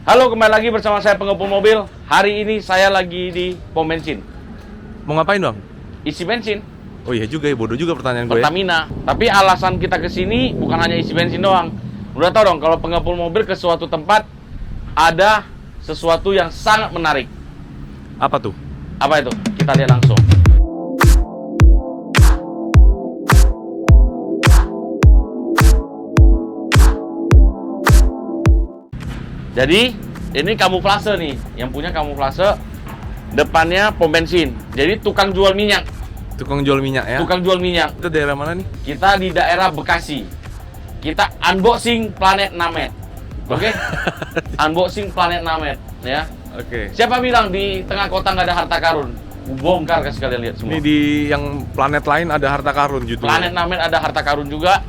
Halo, kembali lagi bersama saya pengepul mobil. Hari ini saya lagi di pom bensin. Mau ngapain dong? Isi bensin, Oh iya juga ya, bodoh juga pertanyaan gue ya. Pertamina. Tapi alasan kita ke sini bukan hanya isi bensin doang. Udah tau dong, kalau pengepul mobil ke suatu tempat ada sesuatu yang sangat menarik. Apa tuh? Apa itu? Kita lihat langsung. Jadi, ini kamuflase nih. Yang punya kamuflase, depannya pom bensin. Jadi tukang jual minyak. Tukang jual minyak ya? Tukang jual minyak. Itu daerah mana nih? Kita di daerah Bekasi. Kita unboxing Planet Namet. Oke? Unboxing Planet Namet ya. Oke. Siapa bilang di tengah kota nggak ada harta karun? Bongkar ke sekalian lihat semua. Ini di yang planet lain ada harta karun judulnya. Planet Namet ada harta karun juga.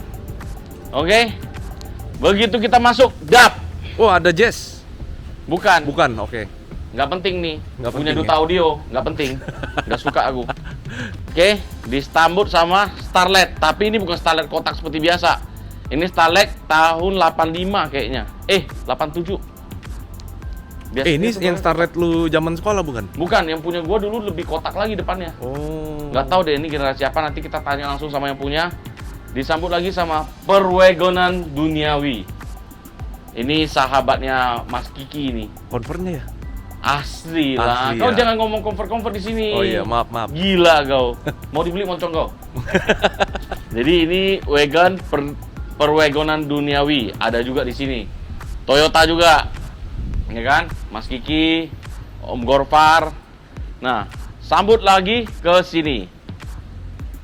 Oke? Begitu kita masuk, dap. Oh, ada jazz. Bukan. Bukan, oke. Nggak penting nih. Nggak Punya penting duta ya? audio, nggak penting. Nggak suka aku. Oke, disambut sama Starlet. Tapi ini bukan Starlet kotak seperti biasa. Ini Starlet tahun 85 kayaknya. 87. Biasanya Ini tuh yang kan- Starlet lu zaman sekolah bukan? Bukan, yang punya gua dulu lebih kotak lagi depannya. Oh. Nggak tahu deh ini generasi apa, nanti kita tanya langsung sama yang punya. Disambut lagi sama Perwagonan Duniawi. Ini sahabatnya Mas Kiki ini. Convertnya ya? Asli lah. Asli Kau ya? jangan ngomong comfort di sini. Oh iya, maaf. Gila kau. Mau dibeli moncong kau. Jadi ini wagon Perwagonan Duniawi ada juga di sini. Toyota juga. Ya kan? Mas Kiki, Om Gorfar. Nah, sambut lagi ke sini.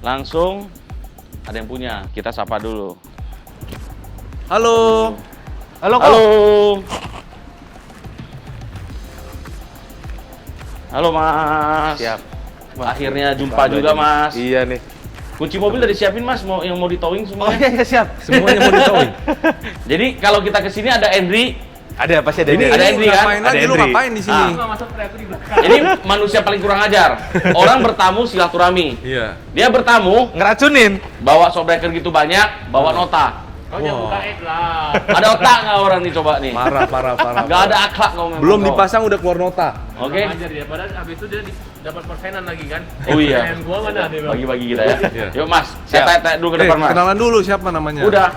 Langsung ada yang punya. Kita sapa dulu. Halo. Halo, Kak. Halo. Halo Mas. Siap. Akhirnya jumpa juga Mas. Iya nih. Kunci mobil udah disiapin Mas, yang mau ditowing Oh semuanya. iya, iya siap. Semuanya mau ditowing. Jadi kalau kita kesini ada Henry, Ada pasti ada. Ini Ada Henry kan? ngapain lagi? Ada Lu Henry. ngapain di sini? ini manusia paling kurang ajar. Orang bertamu silaturahmi. Iya. Dia bertamu, Ngeracunin. bawa shopbreaker gitu banyak, bawa nota. Wah. Ada otak nggak orang nih coba nih? Parah. Nggak ada akhlak kau memang. Belum kau. dipasang udah keluar nota. Oke. Ajar dia, padahal abis itu dia dapat persenan lagi kan. Oh iya. Persenan gua mana dia bang? Bagi-bagi kita ya. Iya. Yuk Mas, saya Siap. tanya dulu ke depan Mas. Kenalan dulu siapa namanya? Udah.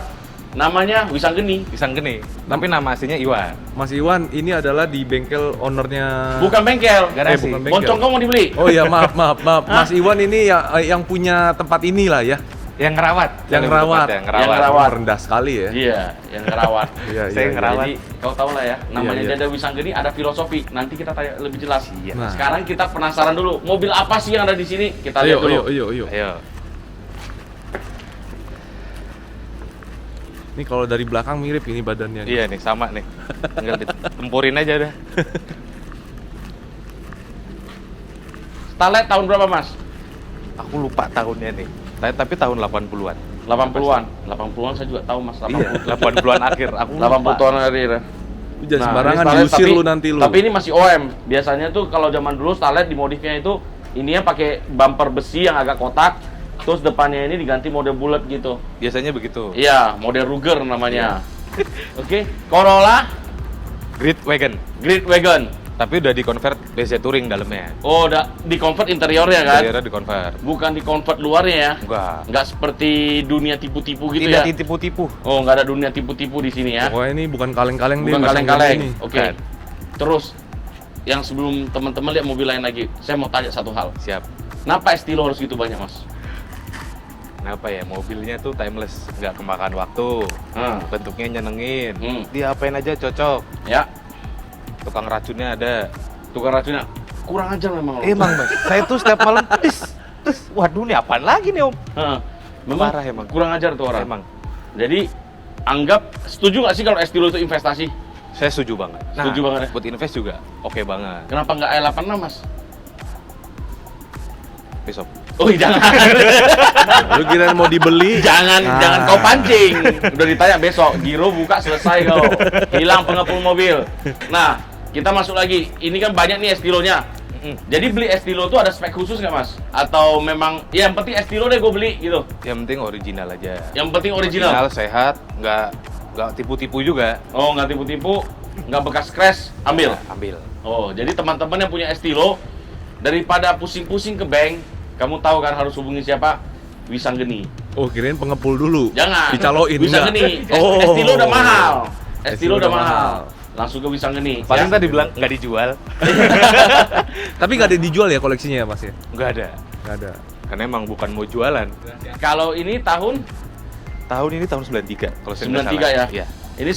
Namanya Wisanggeni. Pisang geni. Tapi nama aslinya Iwan. Mas Iwan, ini adalah di bengkel ownernya. Bukan bengkel. Garasi. bukan bengkel. Moncong kau mau dibeli? Oh iya, maaf. Mas Iwan ini yang punya tempat inilah ya. Yang ngerawat. Yang ngerawat. Yang Yang ngerawat. ngerawat. Rendah sekali ya. Iya, yang ngerawat. Iya, Saya ngerawat. Jadi kau tahu lah ya, namanya Iya, iya. Jada Wisanggeni ada filosofi. Nanti kita tanya lebih jelas. Iya. Nah. Sekarang kita penasaran dulu, mobil apa sih yang ada di sini? Kita lihat dulu. Ayo. Ayo. Ini kalau dari belakang mirip ini badannya. Iya nih, sama nih. Tinggal ditempurin aja dah. Starlet tahun berapa Mas? Aku lupa tahunnya nih. Tapi tahun 80-an. 80-an. 80-an saya juga tahu Mas. 80. Iya, 80-an akhir. Aku lupa. 80 tahun akhir. Lu jangan Nah, sembarangan ini Starlet, diusir lu nanti lu. Tapi ini masih OM. Biasanya tuh kalau zaman dulu Starlet dimodifnya itu ininya pakai bumper besi yang agak kotak, terus depannya ini diganti model bulat gitu. Biasanya begitu. Iya, model Ruger namanya. Oke, Corolla Great Wagon. Great Wagon. Tapi udah di-convert BZ Touring dalamnya. Oh, udah di-convert interiornya kan? Interiornya di-convert. Bukan di-convert luarnya ya? Enggak. Nggak seperti dunia tipu-tipu gitu Tidak ya? ditipu-tipu. Oh, nggak ada dunia tipu-tipu di sini ya? Pokoknya ini bukan kaleng-kaleng Bukan Mas, kaleng-kaleng. ini. Oke. Bukan. Terus, yang sebelum teman-teman lihat mobil lain lagi, saya mau tanya satu hal. Siap. Kenapa Estilo harus gitu banyak, Mas? Kenapa ya, mobilnya tuh timeless, nggak kemakan waktu, bentuknya nyenengin, diapain aja cocok, Ya, tukang racunnya ada. tukang racunnya. Kurang ajar memang lo. Emang mas, saya tuh setiap malam, terus, waduh nih apaan lagi nih om? Heeh. Memang Parah emang. kurang ajar tuh orang. Emang, Jadi, setuju nggak sih kalau Estilo itu investasi? saya setuju banget. Setuju banget ya? Buat invest juga, oke banget. Kenapa nggak i86, Mas? Besok. Oh, jangan. Lu kira mau dibeli? Jangan kau pancing. Udah ditanya besok, giro buka selesai kau. Hilang pengepul mobil. Nah, kita masuk lagi. Ini kan banyak nih Estilonya. Jadi beli Estilo tuh ada spek khusus nggak Mas? Atau memang ya yang penting Estilo deh gue beli gitu? Yang penting original aja. Yang penting original. Sehat, nggak tipu-tipu juga. Oh, nggak tipu-tipu. nggak bekas crash, ambil. Ambil. Oh, jadi teman-teman yang punya Estilo, daripada pusing-pusing ke bank, kamu tahu kan harus hubungi siapa? Wisanggeni. Oh, kirain pengepul dulu. Jangan. Dicaloin. Wisanggeni. enggak? Oh. Estilo udah mahal. Estilo Estilo udah udah mahal. mahal. Langsung ke Wisanggeni. Paling ya. tadi bilang nggak dijual. Tapi nggak ada dijual ya koleksinya ya, Mas ya? Nggak ada. Nggak ada. Karena emang bukan mau jualan. Kalau ini tahun Tahun ini tahun 93 kalau saya nggak 93 salah. ya. Iya. Ini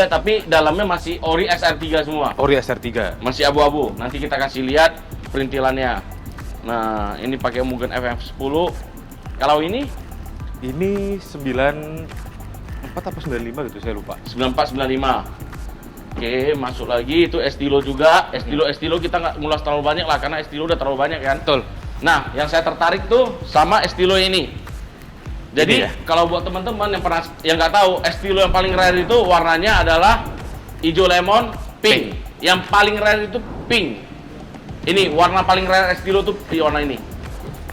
93 tapi dalamnya masih ori SR3 semua. Ori SR3. Masih abu-abu. Nanti kita kasih lihat perintilannya. Nah, ini pakai Mugen FF10. Kalau ini Ini 94 apa 95 gitu saya lupa. 9495. Oke, masuk lagi itu Estilo juga. Estilo kita nggak ngulas terlalu banyak lah karena Estilo udah terlalu banyak kan. Betul. Nah, yang saya tertarik tuh sama Estilo ini. Jadi Ini ya? kalau buat teman-teman yang pernah yang nggak tahu, Estilo yang paling rare itu warnanya adalah hijau lemon pink. Yang paling rare itu pink. Ini warna paling rare Estilo tuh di warna ini.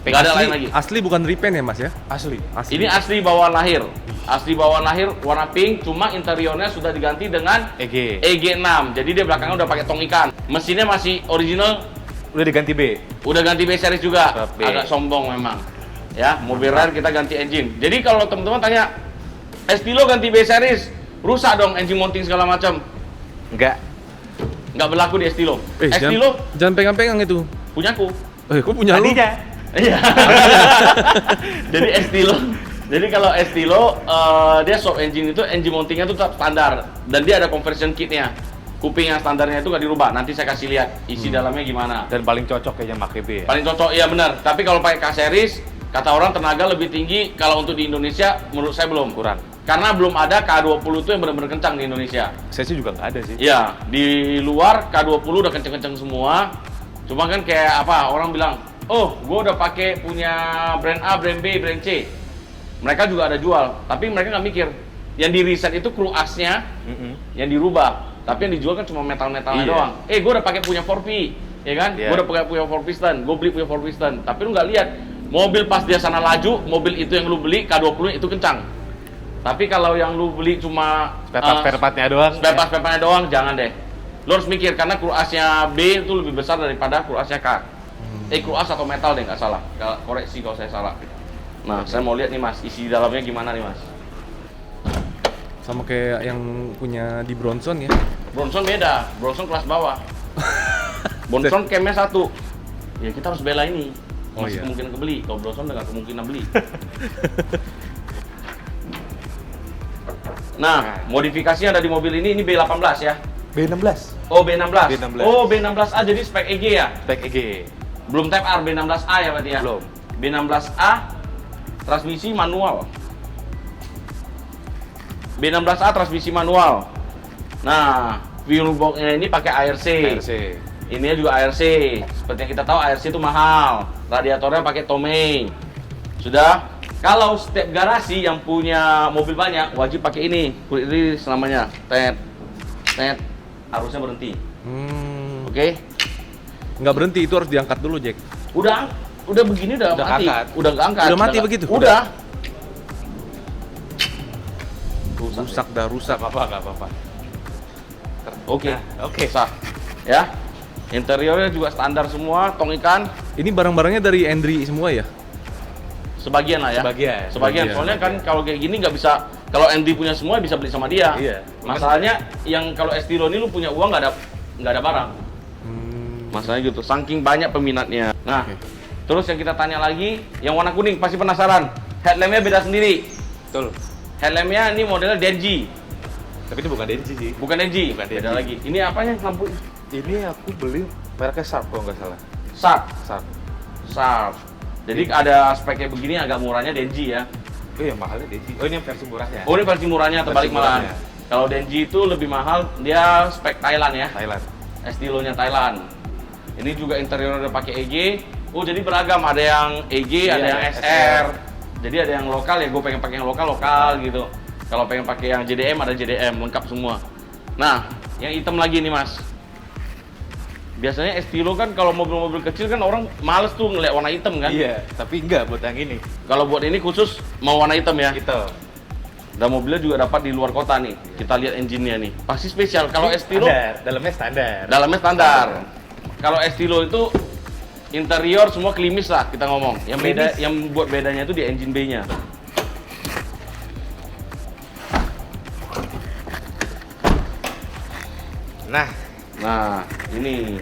Nggak ada lain lagi. Asli bukan repaint ya, Mas ya? Asli. Asli. Ini asli bawaan lahir. Asli bawaan lahir warna pink, cuma interiornya sudah diganti dengan EG. EG6. Jadi dia belakangnya udah pakai tong ikan. Mesinnya masih original, Udah diganti B. udah ganti B series juga. B. Agak sombong memang. Ya, mobil rare kita ganti engine. Jadi kalau teman-teman tanya, Estilo ganti B series, rusak dong engine mounting segala macam. Enggak. Nggak berlaku di Estilo. Jangan, Estilo jangan pegang-pegang itu. punyaku. Kok punya lu? Iya. Jadi Estilo. Jadi kalau Estilo dia shop engine itu engine mountingnya itu tetap standar dan dia ada conversion kitnya. Kuping yang standarnya itu nggak dirubah. Nanti saya kasih lihat isi dalamnya gimana. Dan paling cocok kayaknya pakai B ya. Paling cocok, iya benar. Tapi kalau pakai K series, kata orang tenaga lebih tinggi. Kalau untuk di Indonesia, menurut saya belum. Kurang. Karena belum ada K20 itu yang benar-benar kencang di Indonesia. Saya sih juga nggak ada sih. Iya, di luar K20 udah kenceng-kenceng semua. Cuma kan kayak apa, orang bilang, oh, gue udah pakai punya brand A, brand B, brand C. Mereka juga ada jual, tapi mereka nggak mikir. Yang di reset itu crew as-nya yang dirubah. Tapi yang dijual kan cuma metal-metalnya Iya. doang. Gue udah pakai punya 4P, ya kan? Iya. Gue udah pakai punya 4 piston, gue beli punya 4 piston. Tapi lu nggak lihat, mobil pas dia sana laju, mobil itu yang lu beli K20 itu kencang. Tapi kalau yang lu beli cuma Spare partnya doang. spare partnya doang, jangan deh. Lu harus mikir karena crew as-nya B itu lebih besar daripada crew as-nya K. Crew as atau metal deh nggak salah. Koreksi kalau saya salah. Nah, saya mau lihat nih Mas, isi dalamnya gimana nih Mas? Sama kayak yang punya di Bronson ya. Bronson beda, Bronson kelas bawah. Bronson camnya 1. Ya kita harus bela ini. Oh, Masih iya. kemungkinan kebeli. Kalau Bronson udah nggak kemungkinan beli. Nah, modifikasinya ada di mobil ini B18 ya. B16. Oh B16. B16. Oh B16A jadi spek EG ya. Spek EG. Belum Type R B16A ya berarti ya. Belum. B16A transmisi manual. B16A transmisi manual. Nah, fuel box-nya ini pakai ARC. RC. Ini juga ARC. Seperti yang kita tahu ARC itu mahal. Radiatornya pakai Tomei. Sudah. Kalau setiap garasi yang punya mobil banyak wajib pakai ini. Quick release namanya. Tet. Harusnya berhenti. Oke. Nggak berhenti, itu harus diangkat dulu, Jack. Udah begini udah mati. keangkat. Udah nggak angkat. Udah mati nggak- begitu? Udah. Rusak dah, rusak. Nggak apa-apa. Oke. Nah, oke. Sah. Ya. Interiornya juga standar semua, tong ikan. Ini barang-barangnya dari Andri semua ya? Sebagian lah ya. Sebagian. Sebagian. Soalnya kan kalau kayak gini nggak bisa. Kalau Andy punya semua bisa beli sama dia. Iya. Masalahnya yang kalau Estilo ini lu punya uang nggak ada barang. Masalahnya gitu. Saking banyak peminatnya. Nah, Oke. terus yang kita tanya lagi, yang warna kuning pasti penasaran. Headlampnya beda sendiri. Betul. Headlampnya ini modelnya Denji, Tapi ini bukan Denji sih. bukan Denji. Bukan Beda Denji. lagi. Ini apanya lampu? Ini aku beli mereknya Sharp kalau nggak salah. Sharp. Sharp. Jadi ada speknya begini agak murahnya Denji ya. Oh yang mahalnya Denji. Oh ini yang versi murahnya. Oh ini versi murahnya terbalik Versi malahan. murahnya. Kalau Denji itu lebih mahal, dia spek Thailand ya. Thailand. Estilonya Thailand. Ini juga interior udah pakai EG. Oh jadi beragam, ada yang EG, Iya, ada yang ada SR. Jadi ada yang lokal ya, gue pengen pakai yang lokal gitu. Kalau pengen pakai yang JDM ada JDM, lengkap semua. Nah, yang hitam lagi nih Mas. Biasanya Estilo kan kalau mobil-mobil kecil kan orang males tuh ngeliat warna hitam kan. Iya, tapi enggak buat yang ini. Kalau buat ini khusus mau warna hitam ya. Gitu. Dan mobilnya juga dapat di luar kota nih. Kita lihat engine-nya nih. Pasti spesial. Kalau Estilo dalamnya standar. dalamnya standar. Kalau Estilo itu interior semua klimis lah kita ngomong. Yang beda, Klimis. yang buat bedanya itu di engine bay-nya. Nah, ini.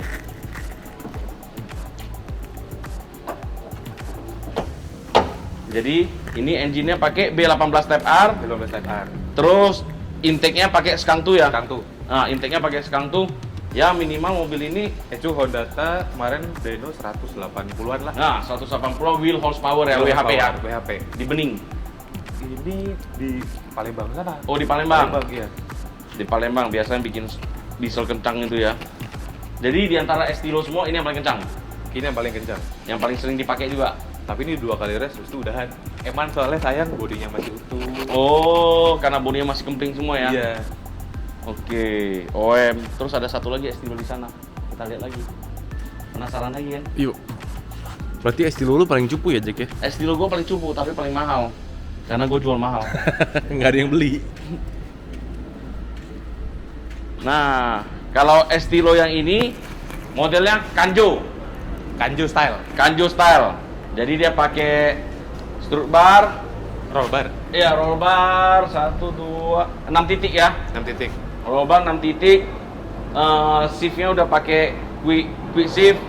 Jadi ini engine-nya pakai B18 Type R, 15 Type R. terus intake-nya pakai Skangtu ya. Kantu. Nah, intake-nya pakai Skangtu. Ya minimal mobil ini Itu Honda kemarin dyno 180-an lah. nah 180 wheel horsepower ya, WHP ya. WHP. Di Bening. Ini di Palembang sana. Oh, di Palembang. Iya. Di Palembang biasanya bikin diesel kencang itu ya. Jadi di antara Estilo semua ini yang paling kencang, Ini yang paling kencang. yang paling sering dipakai juga. Tapi ini 2 kali race itu udahan. Eman soalnya sayang bodinya masih utuh. Oh, karena bodinya masih kempling semua ya. Iya. Oke, OM. Terus ada satu lagi Estilo di sana. Kita lihat lagi. Penasaran lagi kan? Yuk. Berarti Estilo lu paling cupu ya, Jack ya? Estilo gue paling cupu tapi paling mahal. Karena gue jual mahal. Nggak ada yang beli. Nah, kalau Estilo yang ini modelnya Kanjo. Kanjo style. Kanjo style. Jadi dia pakai strut bar, Roll bar iya roll bar 1 2 6 titik ya. 6 titik. Roll bar 6 titik. Shiftnya udah pakai quick shift.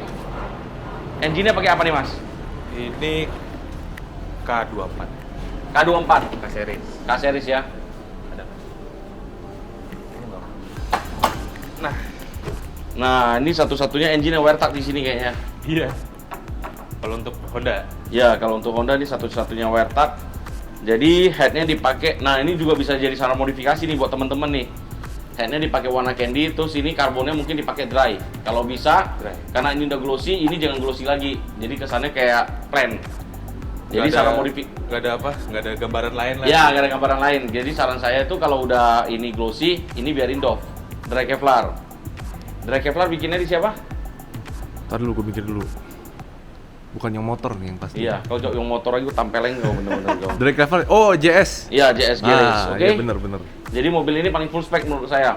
Engine-nya pakai apa nih, Mas? Ini K24. K24. K series. K-series ya. Ada. Nah, ini satu-satunya engine yang Wertag di sini kayaknya. Iya. Kalau untuk Honda, Ya, kalau untuk Honda ini satu-satunya Wertag. Jadi headnya dipakai. Nah, ini juga bisa jadi saran modifikasi nih buat temen-temen nih. Headnya dipakai warna candy, terus ini karbonnya mungkin dipakai dry. Kalau bisa, Dry. karena ini udah glossy, ini jangan glossy lagi. Jadi kesannya kayak plain. Jadi saran modifikasi. nggak ada apa, nggak ada gambaran lain lah. Ya, gak ada gambaran lain. Jadi saran saya itu kalau udah ini glossy, ini biarin doff. Dry Kevlar. Dry Kevlar bikinnya di siapa? Ntar dulu, gue mikir dulu. Bukan yang motor nih yang pasti. Iya, kalau yang motor aja gue tampelin kau bener-bener kau. Drag Raver, oh JS. Iya, JS Garage, oke? Iya bener. Jadi mobil ini paling full spec menurut saya.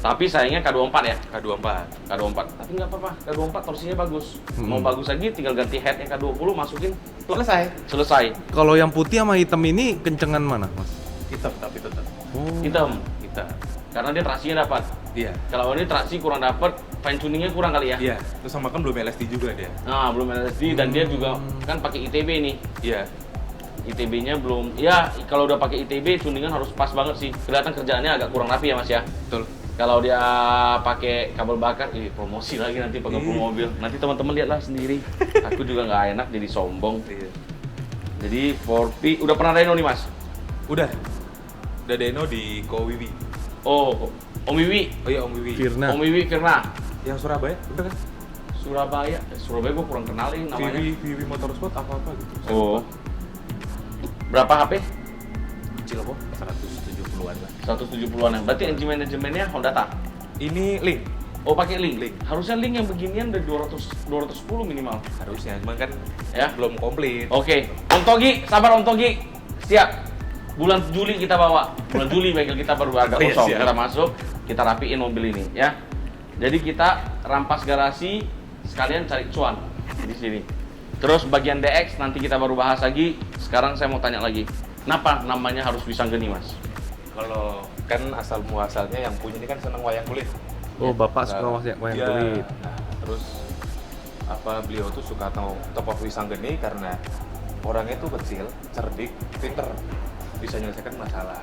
Tapi sayangnya K24 ya. K24. K24. Tapi nggak apa-apa, K24 torsinya bagus. Mau Hmm. bagus lagi tinggal ganti head yang K20 masukin. plug. Selesai. Kalau yang putih sama hitam ini kencengan mana, Mas? Hitam tapi tetap. Oh. Hitam. Hitam. Karena dia traksinya dapat. Iya. Kalau ini traksi kurang dapat, fine tuningnya kurang kali ya. Iya. Terus sama kan belum LSD juga dia. Nah, belum LSD dan dia juga kan pakai ITB nih. Iya. ITB-nya belum. Ya, kalau udah pakai ITB tuningan harus pas banget sih. Kelihatan kerjaannya agak kurang rapi ya, Mas ya. Betul. Kalau dia pakai kabel bakar, promosi lagi nanti pakai mobil. Nanti teman-teman lihatlah sendiri. Aku juga nggak enak jadi sombong. Iya. Jadi 4P udah pernah Reno nih, Mas? Udah. Udah Deno di Kowiwi. Oh, Om Wiwi. Oh iya Om Wiwi. Firna. Om Wiwi Firna. Yang Surabaya, bener kan? Surabaya. Surabaya gua kurang kenalin namanya. Viwi Motorsport apa gitu. Saya Oh. lupa. Berapa HP? Kecil kok, 170-an lah. 170-an ya. Berarti engine manajemennya Honda Ta. Ini link Oh, pakai link. Link. Harusnya link yang beginian udah 210 minimal. harusnya, cuman kan Ya. belum komplit. Oke, Om Togi, sabar Om Togi. Siap. Bulan Juli kita bawa. Bulan Juli bengkel kita baru agak Oh, iya, kosong. siap. Kita masuk, kita rapiin mobil ini ya. Jadi kita rampas garasi sekalian cari cuan di sini. Terus bagian DX nanti kita baru bahas lagi. Sekarang saya mau tanya lagi. Kenapa namanya harus Wisanggeni, Mas? Kalau kan asal muasalnya yang punya ini kan seneng wayang kulit. Oh, Bapak suka Nah, wayang iya. kulit. Nah, terus apa beliau tuh suka top of Wisanggeni karena orangnya tuh kecil, cerdik, pinter, bisa menyelesaikan masalah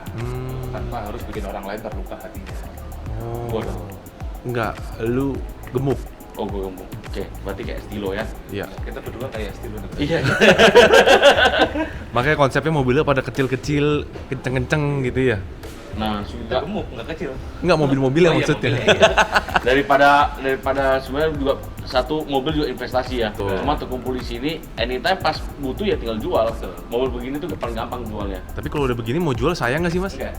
tanpa harus bikin orang lain terluka hatinya. Oh. Bodoh. Enggak, lu gemuk. Oh, gue ngomong. Oke, berarti kayak Stilo ya. Iya. Kita berdua kayak Stilo negara. Iya. Makanya konsepnya mobilnya pada kecil-kecil, kenceng-kenceng gitu ya. Nah, Kita sudah gemuk, nggak kecil. Enggak mobil-mobil yang Oh, iya, maksudnya. mobilnya, iya. daripada sebenarnya juga satu mobil juga investasi ya. Betul. Cuma terkumpul di sini, anytime pas butuh ya tinggal jual. Mobil begini tuh paling gampang jualnya. Tapi kalau udah begini mau jual sayang nggak sih, Mas? Enggak.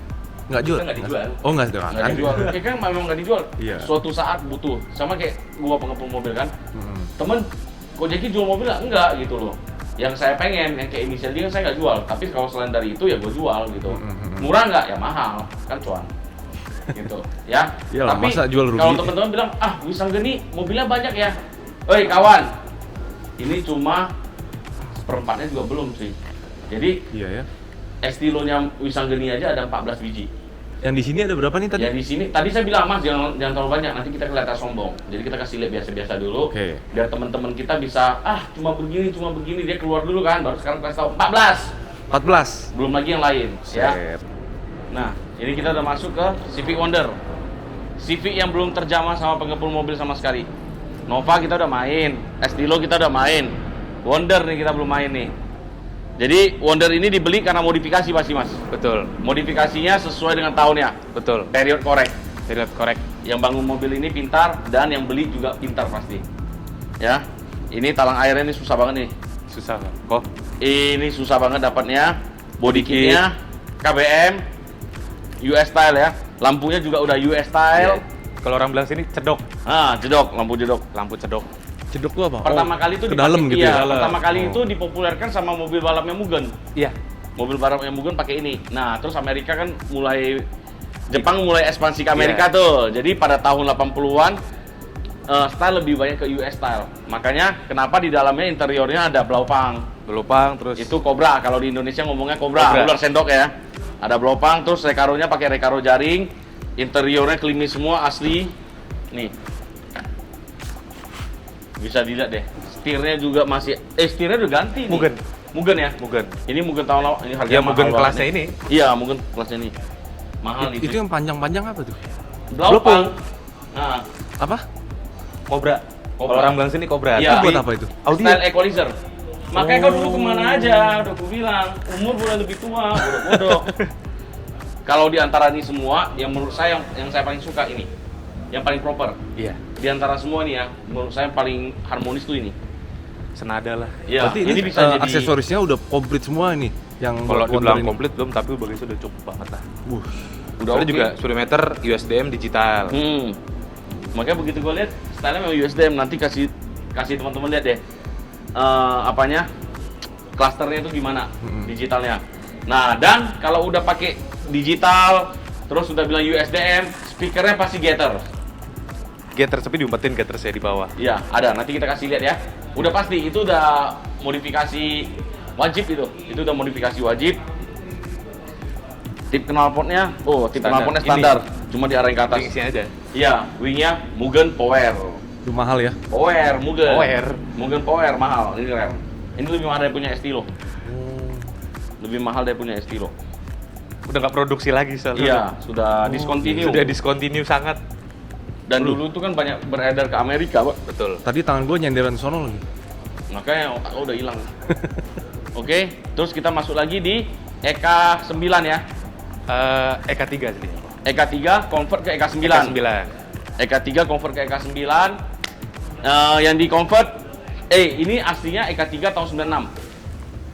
Nggak jual? Kita nggak dijual. Oh, nggak Nggak dijual. Ya kan memang nggak dijual. Iya. Suatu saat butuh. Sama kayak gua pengepul mobil kan. Hmm. Temen, kok Jeki jual mobil nggak? Enggak gitu loh. Yang saya pengen, yang kayak inisial dia saya nggak jual. Tapi kalau selain dari itu ya gua jual gitu. Murah nggak? Ya mahal, kan cuan. Gitu, ya. Iyalah, Tapi masa jual rugi? kalau teman-teman bilang, Wisanggeni mobilnya banyak ya. Oi kawan, ini cuma seperempatnya juga belum sih. Jadi Iya ya. Estilo-nya Wisanggeni aja ada 14 biji. Yang di sini ada berapa nih tadi? Ya di sini tadi saya bilang Mas jangan terlalu banyak, nanti kita kelihatan sombong. Jadi kita kasih lihat biasa-biasa dulu. Oke. Biar teman-teman kita bisa cuma begini dia keluar dulu kan, baru sekarang kasih tahu 14. 14. Belum lagi yang lain, ya. Set. Nah, ini kita udah masuk ke Civic Wonder. Civic yang belum terjamah sama pengepul mobil sama sekali. Nova kita udah main, Estilo kita udah main. Wonder nih kita belum main nih. Jadi Wonder ini dibeli karena modifikasi pasti Mas. Betul, Modifikasinya sesuai dengan tahunnya. betul. Period korek. Period korek. Yang bangun mobil ini pintar dan yang beli juga pintar pasti. Ya. Ini talang airnya ini susah banget nih. Susah kok. Ini susah banget dapatnya. Body kitnya KBM US style ya. Lampunya juga udah US style. Kalau orang bilang sini cedok, Jedok, lampu jedok. lampu cedok. Cedok tuh apa? Pertama kali itu ke dalam gitu ya? Pertama kali Oh. itu dipopulerkan sama mobil balapnya Mugen. Iya. Mobil balapnya Mugen pakai ini. Nah, terus Amerika kan Jepang mulai ekspansi ke Amerika tuh. Jadi pada tahun 80-an style lebih banyak ke US style. Makanya kenapa di dalamnya interiornya ada blaupan. Belopang terus Itu Cobra, kalau di Indonesia ngomongnya Cobra, ular sendok ya. Ada blopang, terus rekaronya pakai rekaro jaring, interiornya klimis semua asli. Nih, bisa dilihat deh. Setirnya juga masih, setirnya udah ganti nih. Mugen ya. Mugen. Ini Mugen tahun lalu, ini harga Ya mahal Mugen banget kelasnya nih. ini. Iya, Mugen kelasnya ini. Mahal Itu yang panjang-panjang apa tuh? blopang. Nah, Apa? Kobra. Kalau orang bilang sini kobra. Iya. Itu buat apa itu? Audio. style equalizer. Makanya kau dulu kemana aja, udah aku bilang, umur udah lebih tua, bodoh-bodoh. Kalau di antara ini semua, yang menurut saya yang saya paling suka ini, yang paling proper. Iya. Di antara semua nih ya, menurut saya yang paling harmonis tuh ini. Senada lah. Iya, Berarti ini bisa jadi aksesorisnya udah komplit semua ini. Yang Kalau buat Wonder dibilang ini. komplit belum, tapi bagusnya udah cukup banget lah. udah Soalnya oke. juga speedometer USDM digital. Makanya begitu gue lihat, stylenya memang USDM. Nanti kasih teman-teman lihat deh, apanya, klasternya itu gimana, digitalnya. Nah, dan kalau udah pakai digital, terus udah bilang USDM, speakernya pasti Getter. Getter tapi diumpetin getter saya di bawah. Iya, ada. Nanti kita kasih lihat ya. Udah pasti, itu udah modifikasi wajib itu. Itu udah modifikasi wajib. Tip knalpotnya, tip Standar. knalpotnya standar. Cuma diarahin ke atas. Wingsnya aja. Iya, wingnya Mugen Power. Itu mahal ya? Power, Mugen. Power. Mugen Power, mahal. Ini rare. Ini lebih mahal dari punya Estilo. Lebih mahal dari punya Estilo. Udah nggak produksi lagi soalnya. Iya, sudah discontinue. Sudah discontinue sangat. Dan dulu itu kan banyak beredar ke Amerika, Pak. Betul. Tadi tangan gue nyenderan sono lagi. Makanya otak lo udah hilang. Oke, terus kita masuk lagi di EK9 ya. EK3 sih. EK3 convert ke EK9. EK9. EK3 convert ke EK9. Yang di convert ini aslinya EK3 tahun 96.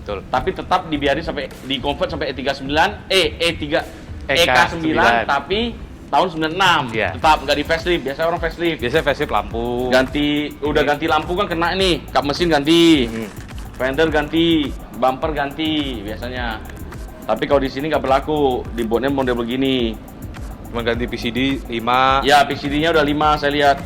Betul. Tapi tetap dibiarin sampai di convert sampai E39, E3 EK9. EK9 tapi tahun 96. Iya. Tetap nggak di facelift. Biasanya orang facelift. Biasanya facelift lampu. Ganti lampu kan kena nih, kap mesin ganti. Hmm. Fender ganti, bumper ganti biasanya. Tapi kalau di sini nggak berlaku, dibuatnya model begini. Cuma ganti PCD 5. Ya, PCD-nya udah 5 saya lihat.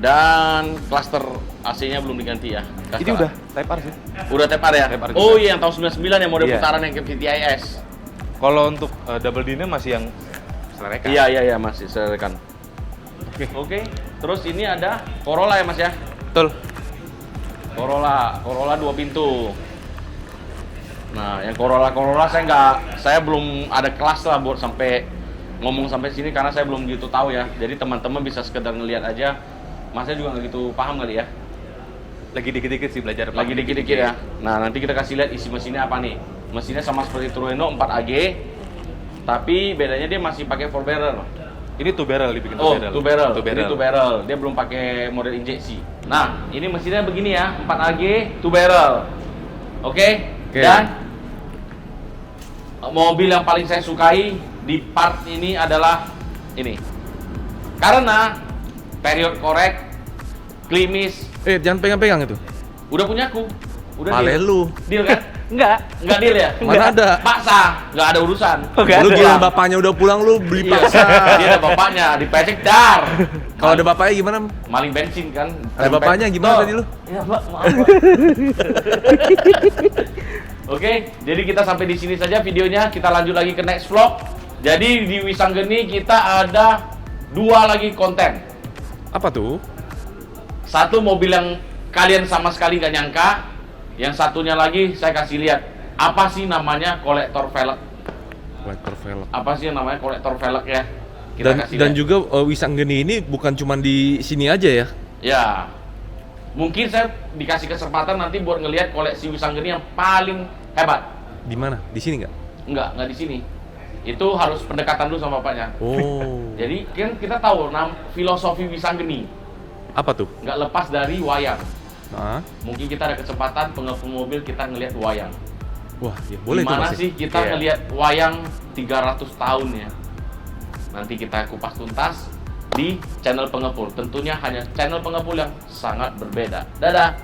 Dan cluster AC-nya belum diganti ya. Ini Cluster- udah Type R sih. Udah Type R ya? Type R Oh juga. iya, yang tahun 99 yang model Iya. putaran yang ke VTIS. Kalau untuk double D-nya masih yang selera. Iya, masih saya rekan. Oke. Terus ini ada Corolla ya Mas ya? Betul. Corolla 2 pintu. Nah, yang Corolla saya belum ada kelas lah buat sampai ngomong sampai sini karena saya belum gitu tahu ya. Jadi teman-teman bisa sekedar ngelihat aja. Masnya juga nggak gitu paham kali ya. Lagi dikit-dikit sih belajar. Lagi dikit-dikit ya. Nah, nanti kita kasih lihat isi mesinnya apa nih. Mesinnya sama seperti Trueno 4AG, tapi bedanya dia masih pakai 4 barrel. Ini 2 barrel dibikin Oh, 2 barrel. 2 barrel. 2 barrel. Ini 2 barrel. Dia belum pakai model injeksi. Nah, ini mesinnya begini ya, 4AG 2 barrel. Oke? Oke. Dan mobil yang paling saya sukai di part ini adalah ini. Karena period korek, klimis, Jangan pegang-pegang itu. udah punya aku. Udah Pale deal. lu. Deal kan? Enggak deal ya? Mana ada? Paksa, enggak ada urusan. Lu gila bapaknya udah pulang lu beli Iya. paksa. Dia ada bapaknya, dipecek dar. Kalau ada bapaknya gimana? Maling bensin kan. Ada bapaknya gimana Tuh. tadi lu? Iya, Mbak, maaf. Mbak. Oke, jadi kita sampai di sini saja videonya. Kita lanjut lagi ke next vlog. Jadi di Wisanggeni kita ada 2 lagi konten. Apa tuh? Satu mobil yang kalian sama sekali nggak nyangka. Yang satunya lagi saya kasih lihat. Apa sih namanya kolektor velg? Kolektor velg. Apa sih yang namanya kolektor velg ya? Kita kasih Dan lihat. juga Wisanggeni ini bukan cuma di sini aja ya. Ya, mungkin saya dikasih kesempatan nanti buat ngelihat koleksi Wisanggeni yang paling hebat. Di mana? Di sini nggak? Enggak di sini. Itu harus pendekatan dulu sama bapaknya. Oh. Jadi kan kita tahu filosofi Wisanggeni Apa tuh? nggak lepas dari wayang. Nah. Mungkin kita ada kesempatan pengepul mobil kita ngelihat wayang. Wah, ya boleh tuh Gimana Mas. sih kita Iya. ngelihat wayang 300 tahun ya? Nanti kita kupas tuntas di channel pengepul. Tentunya hanya channel pengepul yang sangat berbeda. Dadah.